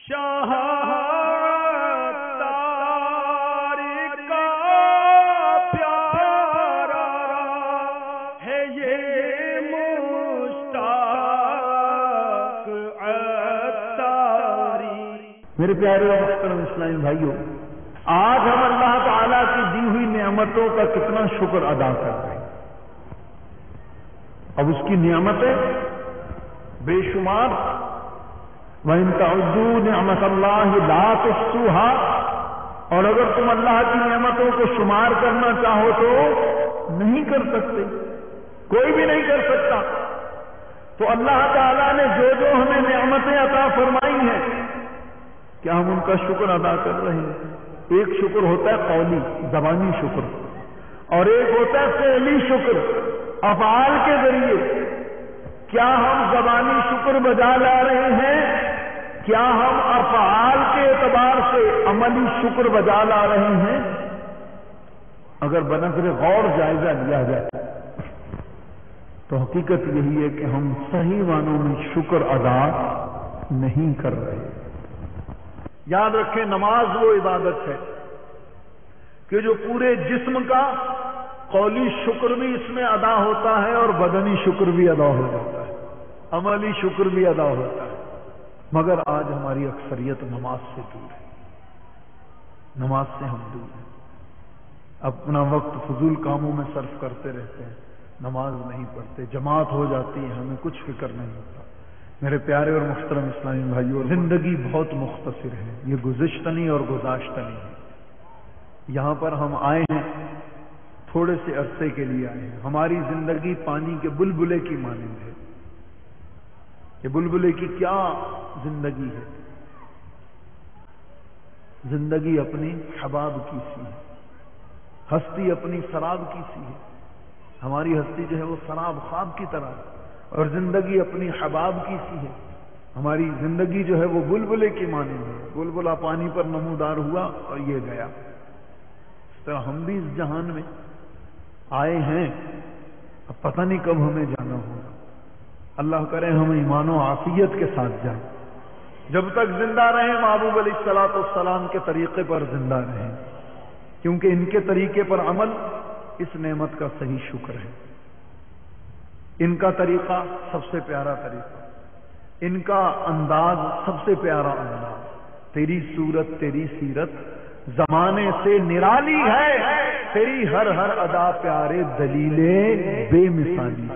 شاہ تاری کا پیارا ہے یہ مشتاق عطاری۔ میرے پیارے اور محترم اسلامی بھائیوں، آج ہم اللہ تعالیٰ کی دی ہوئی نعمتوں کا کتنا شکر ادا کر رہے ہیں۔ اب اس کی نعمتیں بے شمار، وَإِن تَعُدُّوا نِعْمَتَ اللَّهِ لَا تُحْصُوهَا، اور اگر تم اللہ کی نعمتوں کو شمار کرنا چاہو تو نہیں کر سکتے، کوئی بھی نہیں کر سکتا۔ تو اللہ تعالیٰ نے جو جو ہمیں نعمتیں عطا فرمائی ہیں، کیا ہم ان کا شکر ادا کر رہے ہیں؟ ایک شکر ہوتا ہے قولی، زبانی شکر، اور ایک ہوتا ہے فعلی شکر، افعال کے ذریعے۔ کیا ہم زبانی شکر بجا لا رہے ہیں؟ کیا ہم افعال کے اعتبار سے عملی شکر بجا لا رہے ہیں؟ اگر بنظر غور جائزہ لیا جائے تو حقیقت یہی ہے کہ ہم صحیح معنوں میں شکر ادا نہیں کر رہے۔ یاد رکھیں، نماز وہ عبادت ہے کہ جو پورے جسم کا قولی شکر بھی اس میں ادا ہوتا ہے اور بدنی شکر بھی ادا ہو جاتا ہے، عملی شکر بھی ادا ہوتا ہے۔ مگر آج ہماری اکثریت نماز سے دور ہے، نماز سے ہم دور ہیں، اپنا وقت فضول کاموں میں صرف کرتے رہتے ہیں، نماز نہیں پڑھتے، جماعت ہو جاتی ہے ہمیں کچھ فکر نہیں ہوتا۔ میرے پیارے اور محترم اسلامی بھائیوں، زندگی بہت مختصر ہے، یہ گزشتہ نہیں اور گزاشتہ نہیں ہے۔ یہاں پر ہم آئے ہیں، تھوڑے سے عرصے کے لیے آئے ہیں۔ ہماری زندگی پانی کے بلبلے کی مانند ہے۔ یہ بلبلے کی کیا زندگی ہے؟ زندگی اپنی حباب کی سی ہے، ہستی اپنی سراب کی سی ہے۔ ہماری ہستی جو ہے وہ سراب خواب کی طرح ہے، اور زندگی اپنی حباب کی سی ہے۔ ہماری زندگی جو ہے وہ بلبلے کی مانند ہے، بلبلہ پانی پر نمودار ہوا اور یہ گیا۔ اس طرح ہم بھی اس جہان میں آئے ہیں، اب پتہ نہیں کب ہمیں جانا ہوگا۔ اللہ کرے ہم ایمان و عافیت کے ساتھ جائیں، جب تک زندہ رہیں محبوب علیہ الصلوۃ والسلام کے طریقے پر زندہ رہیں، کیونکہ ان کے طریقے پر عمل اس نعمت کا صحیح شکر ہے۔ ان کا طریقہ سب سے پیارا طریقہ، ان کا انداز سب سے پیارا انداز۔ تیری صورت تیری سیرت زمانے سے نرالی ہے، تیری ہر ہر ادا پیارے دلیلیں بے مثالی۔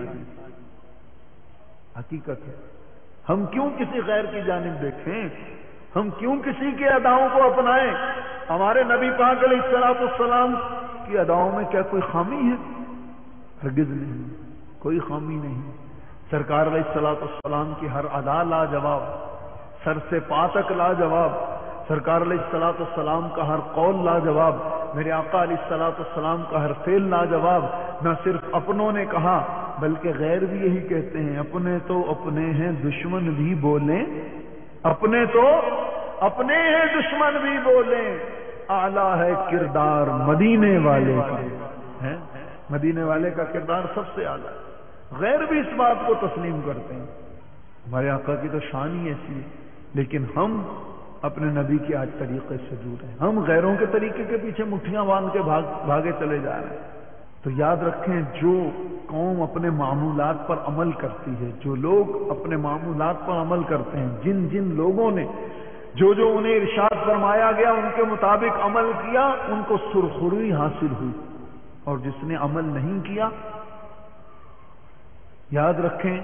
حقیقت ہے، ہم کیوں کسی غیر کی جانب دیکھیں؟ ہم کیوں کسی کے اداؤں کو اپنائیں؟ ہمارے نبی پاک علیہ الصلوۃ والسلام کی اداؤں میں کیا کوئی خامی ہے؟ ہرگز نہیں، کوئی خامی نہیں۔ سرکار علیہ الصلوۃ والسلام کی ہر ادا لاجواب، سر سے پا تک لاجواب۔ سرکار علیہ الصلوۃ والسلام کا ہر قول لاجواب، میرے آقا علیہ الصلوۃ والسلام کا ہر فعل لاجواب۔ نہ صرف اپنوں نے کہا بلکہ غیر بھی یہی کہتے ہیں، اپنے تو اپنے ہیں دشمن بھی بولیں، اپنے تو اپنے ہیں دشمن بھی بولیں، اعلیٰ ہے کردار مدینے والے کا ہے، مدینے والے کا کردار سب سے اعلیٰ ہے۔ غیر بھی اس بات کو تسلیم کرتے ہیں۔ ہمارے آقا کی تو شان ہی ایسی ہے، لیکن ہم اپنے نبی کے آج طریقے سے دور ہیں، ہم غیروں کے طریقے کے پیچھے مٹھیاں باندھ کے بھاگے چلے جا رہے ہیں۔ تو یاد رکھیں، جو قوم اپنے معمولات پر عمل کرتی ہے، جو لوگ اپنے معمولات پر عمل کرتے ہیں، جن جن لوگوں نے جو انہیں ارشاد فرمایا گیا ان کے مطابق عمل کیا، ان کو سرخروئی حاصل ہوئی، اور جس نے عمل نہیں کیا، یاد رکھیں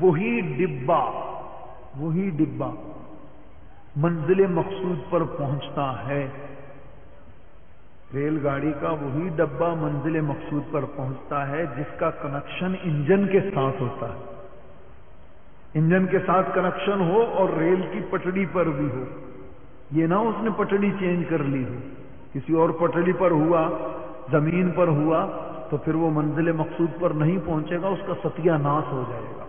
وہی ڈبہ منزل مقصود پر پہنچتا ہے۔ ریل گاڑی کا وہی ڈبہ منزل مقصود پر پہنچتا ہے جس کا کنیکشن انجن کے ساتھ ہوتا ہے۔ انجن کے ساتھ کنیکشن ہو اور ریل کی پٹڑی پر بھی ہو، یہ نہ اس نے پٹڑی چینج کر لی ہو، کسی اور پٹڑی پر ہوا، زمین پر ہوا، تو پھر وہ منزل مقصود پر نہیں پہنچے گا، اس کا ستیہ ناش ہو جائے گا۔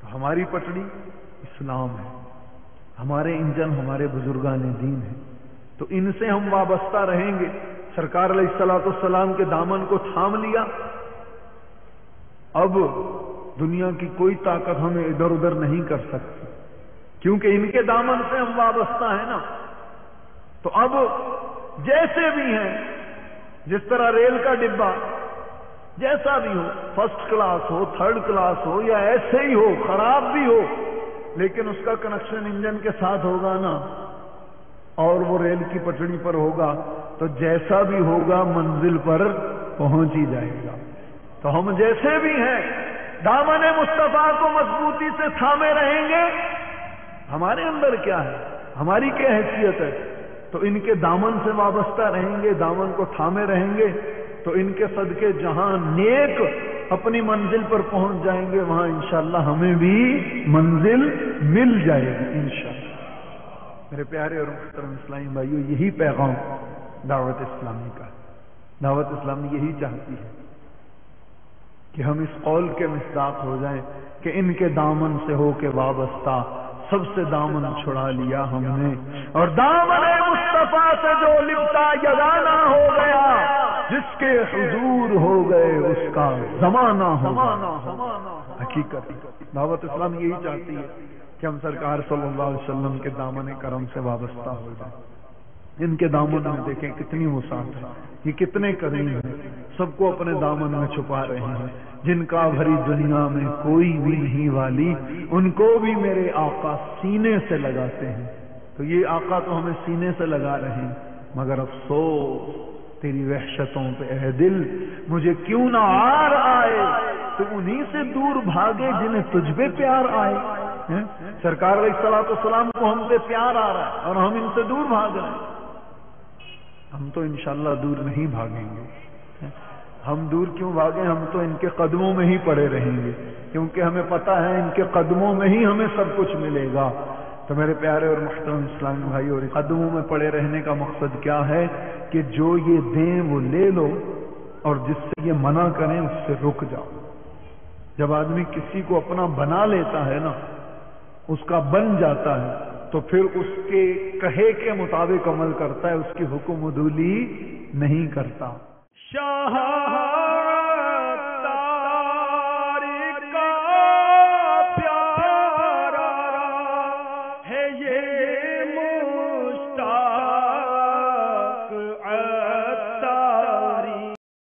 تو ہماری پٹڑی اسلام ہے، ہمارے انجن ہمارے بزرگان دین ہیں، تو ان سے ہم وابستہ رہیں گے۔ سرکار علیہ الصلوۃ والسلام کے دامن کو تھام لیا، اب دنیا کی کوئی طاقت ہمیں ادھر ادھر نہیں کر سکتی۔ کیونکہ ان کے دامن سے ہم وابستہ ہیں نا. تو اب جیسے بھی ہیں، جس طرح ریل کا ڈبہ جیسا بھی ہو، فرسٹ کلاس ہو، تھرڈ کلاس ہو، یا ایسے ہی ہو، خراب بھی ہو، لیکن اس کا کنیکشن انجن کے ساتھ ہوگا نا، اور وہ ریل کی پٹڑی پر ہوگا، تو جیسا بھی ہوگا منزل پر پہنچ ہی جائے گا. تو ہم جیسے بھی ہیں دامن مصطفیٰ کو مضبوطی سے تھامے رہیں گے. ہمارے اندر کیا ہے، ہماری کیا حیثیت ہے، تو ان کے دامن سے وابستہ رہیں گے، دامن کو تھامے رہیں گے، تو ان کے صدقے جہاں نیک اپنی منزل پر پہنچ جائیں گے، وہاں انشاءاللہ ہمیں بھی منزل مل جائے گی انشاءاللہ. میرے پیارے اور محترم اسلامی بھائیو، یہی پیغام دعوت اسلامی کا. دعوت اسلامی یہی چاہتی ہے کہ ہم اس قول کے مصداق ہو جائیں کہ ان کے دامن سے ہو کے وابستہ، سب سے دامن چھڑا لیا ہم نے، اور دامن مصطفیٰ سے جو لپٹا یگانہ ہو گیا، جس کے حضور ہو گئے اس کا زمانہ ہو. حقیقت دعوت اسلام یہی چاہتی ہے کہ ہم سرکار صلی اللہ علیہ وسلم کے دامن کرم سے وابستہ ہو جائیں. ان کے دامن میں دیکھیں کتنی وسعت ہے، یہ کتنے کریم ہیں، سب کو اپنے دامن میں چھپا رہے ہیں. جن کا بھری دنیا میں کوئی بھی نہیں والی، ان کو بھی میرے آقا سینے سے لگاتے ہیں. تو یہ آقا تو ہمیں سینے سے لگا رہے ہیں، مگر افسوس تیری وحشتوں پہ اے دل، مجھے کیوں نہ عار آئے، تو انہی سے دور بھاگے جنہیں تجھ پہ پیار آئے. سرکار علیہ الصلوۃ والسلام کو ہم سے پیار آ رہا ہے اور ہم ان سے دور بھاگ رہے ہیں. ہم تو انشاءاللہ دور نہیں بھاگیں گے. ہم دور کیوں بھاگیں، ہم تو ان کے قدموں میں ہی پڑے رہیں گے، کیونکہ ہمیں پتہ ہے ان کے قدموں میں ہی ہمیں سب کچھ ملے گا. تو میرے پیارے اور محترم اسلامی بھائی، اور قدموں میں پڑے رہنے کا مقصد کیا ہے کہ جو یہ دیں وہ لے لو، اور جس سے یہ منع کریں اس سے رک جاؤ. جب آدمی کسی کو اپنا بنا لیتا ہے نا، اس کا بن جاتا ہے، تو پھر اس کے کہے کے مطابق عمل کرتا ہے، اس کی حکم عدولی نہیں کرتا. شاہ